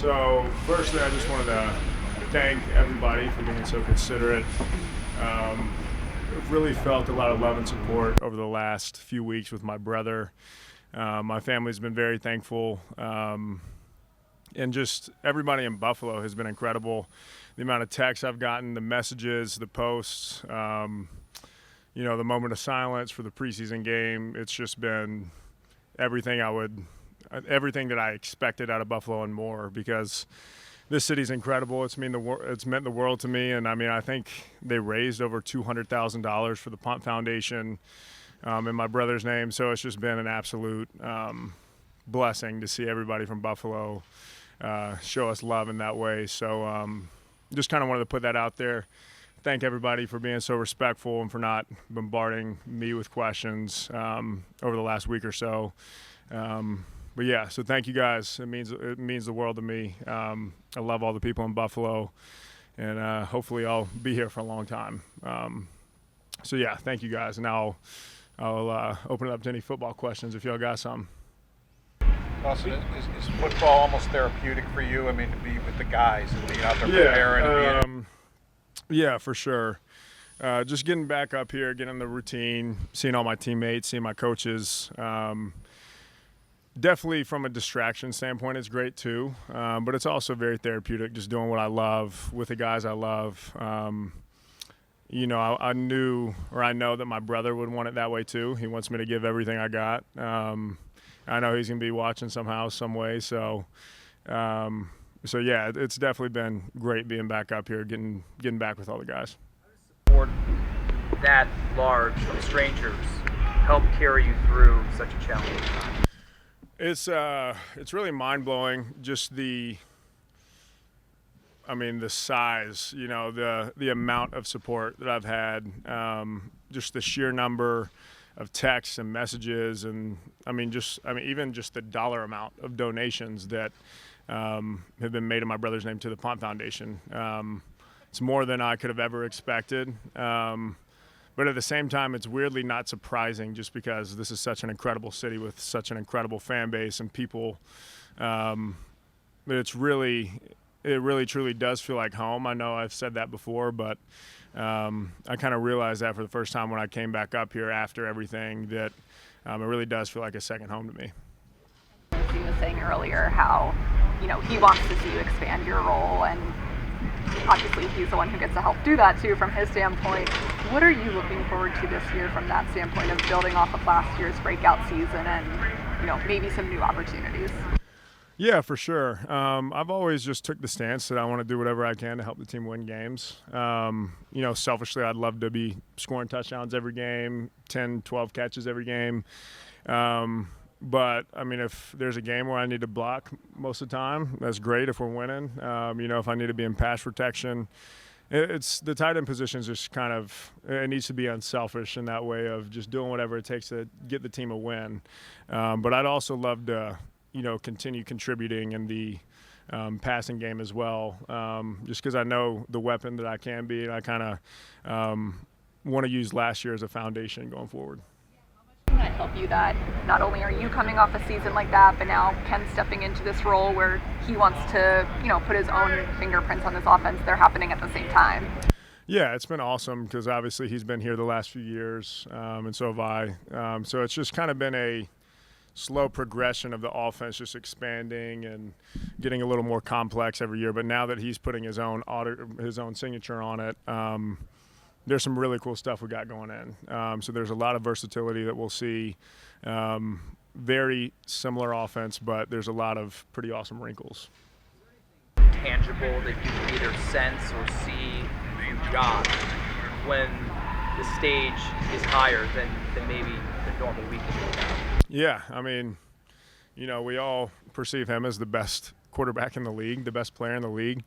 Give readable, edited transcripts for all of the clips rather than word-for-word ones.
So, firstly, I just wanted to thank everybody for being so considerate. I've really felt a lot of love and support over the last few weeks with my brother. My family's been very thankful. And just everybody in Buffalo has been incredible. The amount of texts I've gotten, the messages, the posts, the moment of silence for the preseason game. It's just been everything that I expected out of Buffalo and more, because this city's incredible. It's meant the world to me. And I think they raised over $200,000 for the Punt Foundation in my brother's name. So it's just been an absolute blessing to see everybody from Buffalo show us love in that way. So just kind of wanted to put that out there. Thank everybody for being so respectful and for not bombarding me with questions over the last week or so. But yeah, so thank you guys. It means the world to me. I love all the people in Buffalo, and hopefully I'll be here for a long time. So yeah, thank you guys. And I'll open it up to any football questions if y'all got some. Dawson, is football almost therapeutic for you? I mean, to be with the guys and being out there preparing. Yeah, for sure. Just getting back up here, getting in the routine, seeing all my teammates, seeing my coaches. Definitely from a distraction standpoint, it's great too. But it's also very therapeutic, just doing what I love with the guys I love. I know that my brother would want it that way too. He wants me to give everything I got. I know he's going to be watching somehow, some way. So yeah, it's definitely been great being back up here, getting back with all the guys. Support that large from strangers help carry you through such a challenging time. It's really mind-blowing, just the size, the amount of support that I've had, just the sheer number of texts and messages, and even just the dollar amount of donations that have been made in my brother's name to the Punt Foundation. It's more than I could have ever expected. But at the same time, it's weirdly not surprising, just because this is such an incredible city with such an incredible fan base and people. It really truly does feel like home. I know I've said that before, but I kind of realized that for the first time when I came back up here after everything, that it really does feel like a second home to me. He was saying earlier how, he wants to see you expand your role, and obviously he's the one who gets to help do that too from his standpoint. What are you looking forward to this year from that standpoint of building off of last year's breakout season and, maybe some new opportunities? Yeah, for sure. I've always just took the stance that I want to do whatever I can to help the team win games. Selfishly, I'd love to be scoring touchdowns every game, 10, 12 catches every game. But, if there's a game where I need to block most of the time, that's great if we're winning. If I need to be in pass protection, it's the tight end position is just kind of – it needs to be unselfish in that way of just doing whatever it takes to get the team a win. But I'd also love to, continue contributing in the passing game as well, just because I know the weapon that I can be, and I kind of want to use last year as a foundation going forward. Can I help you that not only are you coming off a season like that, but now Ken's stepping into this role where he wants to, put his own fingerprints on this offense. They're happening at the same time. Yeah, it's been awesome because obviously he's been here the last few years, and so have I. So it's just kind of been a slow progression of the offense, just expanding and getting a little more complex every year. But now that he's putting his own signature on it, there's some really cool stuff we got going in. So there's a lot of versatility that we'll see. Very similar offense, but there's a lot of pretty awesome wrinkles. Tangible that you can either sense or see through Josh when the stage is higher than maybe the normal week is. Yeah, we all perceive him as the best quarterback in the league, the best player in the league.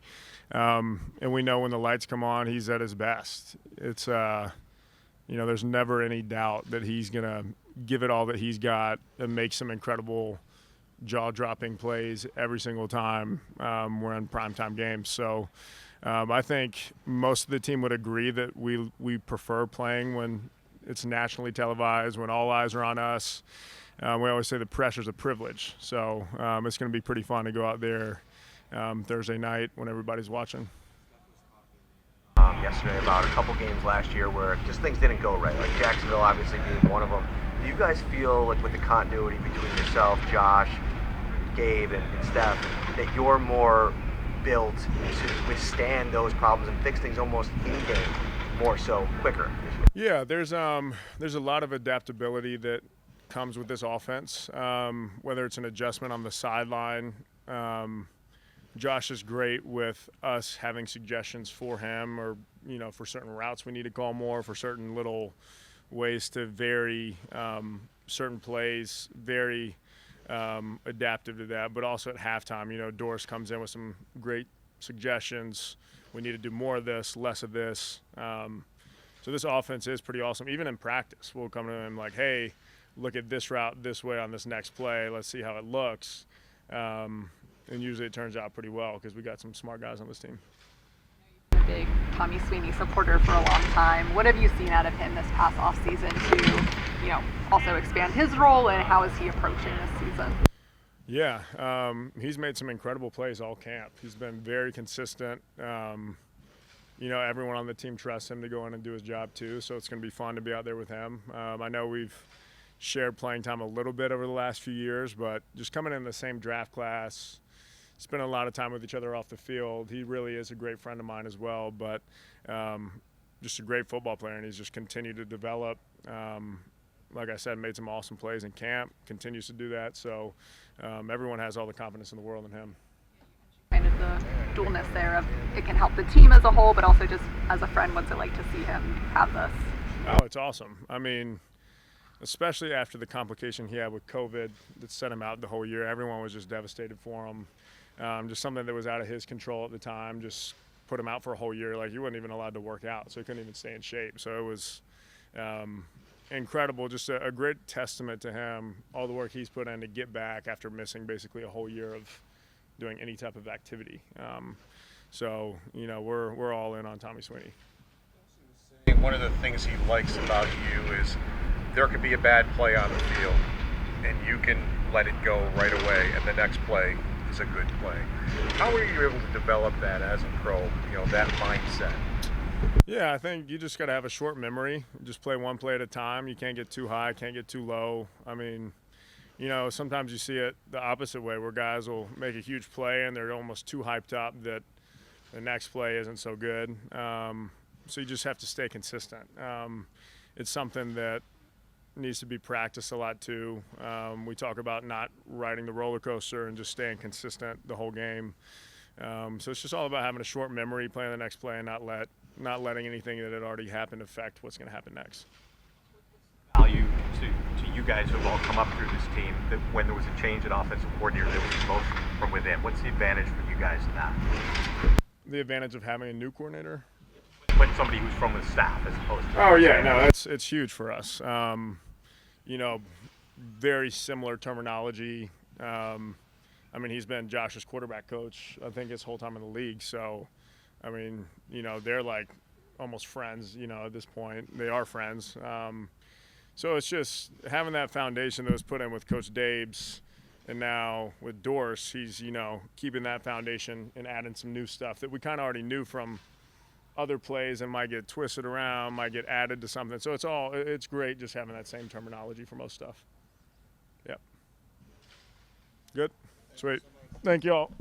And we know when the lights come on, he's at his best. It's, there's never any doubt that he's going to give it all that he's got and make some incredible jaw-dropping plays every single time we're in primetime games. So I think most of the team would agree that we prefer playing when it's nationally televised, when all eyes are on us. We always say the pressure's a privilege. So it's going to be pretty fun to go out there Thursday night when everybody's watching. Yesterday about a couple games last year where just things didn't go right, like Jacksonville obviously being one of them. Do you guys feel like with the continuity between yourself, Josh, Gabe, and Steph, that you're more built to withstand those problems and fix things almost in-game more so quicker? Yeah, there's a lot of adaptability that comes with this offense, whether it's an adjustment on the sideline. Josh is great with us having suggestions for him, or for certain routes we need to call more, for certain little ways to vary certain plays, very adaptive to that. But also at halftime, Doris comes in with some great suggestions. We need to do more of this, less of this. So this offense is pretty awesome. Even in practice, we'll come to him like, hey, look at this route this way on this next play. Let's see how it looks. And usually it turns out pretty well because we got some smart guys on this team. Big Tommy Sweeney supporter for a long time. What have you seen out of him this past offseason to, also expand his role, and how is he approaching this season? Yeah, he's made some incredible plays all camp. He's been very consistent. Everyone on the team trusts him to go in and do his job too, so it's going to be fun to be out there with him. I know we've shared playing time a little bit over the last few years, but just coming in the same draft class, spending a lot of time with each other off the field. He really is a great friend of mine as well, but just a great football player, and he's just continued to develop. Like I said, made some awesome plays in camp, continues to do that. So everyone has all the confidence in the world in him. Kind of the dualness there of it can help the team as a whole, but also just as a friend, what's it like to see him have this? Oh, it's awesome. I mean, especially after the complication he had with COVID that set him out the whole year. Everyone was just devastated for him. Just something that was out of his control at the time, just put him out for a whole year. Like, he wasn't even allowed to work out, so he couldn't even stay in shape. So it was incredible, just a great testament to him, all the work he's put in to get back after missing basically a whole year of doing any type of activity. So we're all in on Tommy Sweeney. One of the things he likes about you is there could be a bad play on the field, and you can let it go right away, and the next play is a good play. How are you able to develop that as a pro, that mindset? Yeah, I think you just got to have a short memory. Just play one play at a time. You can't get too high, can't get too low. I mean, sometimes you see it the opposite way, where guys will make a huge play and they're almost too hyped up that the next play isn't so good. So you just have to stay consistent. It's something that needs to be practiced a lot too. We talk about not riding the roller coaster and just staying consistent the whole game. So it's just all about having a short memory, playing the next play, and not letting anything that had already happened affect what's going to happen next. Value to you guys who have all come up through this team, that when there was a change in offensive coordinator, there was promotion from within. What's the advantage for you guys in that? The advantage of having a new coordinator? When somebody who's from the staff as opposed to... Oh, yeah, no, it's huge for us. Very similar terminology. I mean, he's been Josh's quarterback coach, I think, his whole time in the league. So, I mean, they're like almost friends, at this point. They are friends. So it's just having that foundation that was put in with Coach Dabes, and now with Doris, he's, keeping that foundation and adding some new stuff that we kind of already knew from other plays and might get twisted around, might get added to something. So it's great just having that same terminology for most stuff. Yep. Good. Sweet. Thank you all.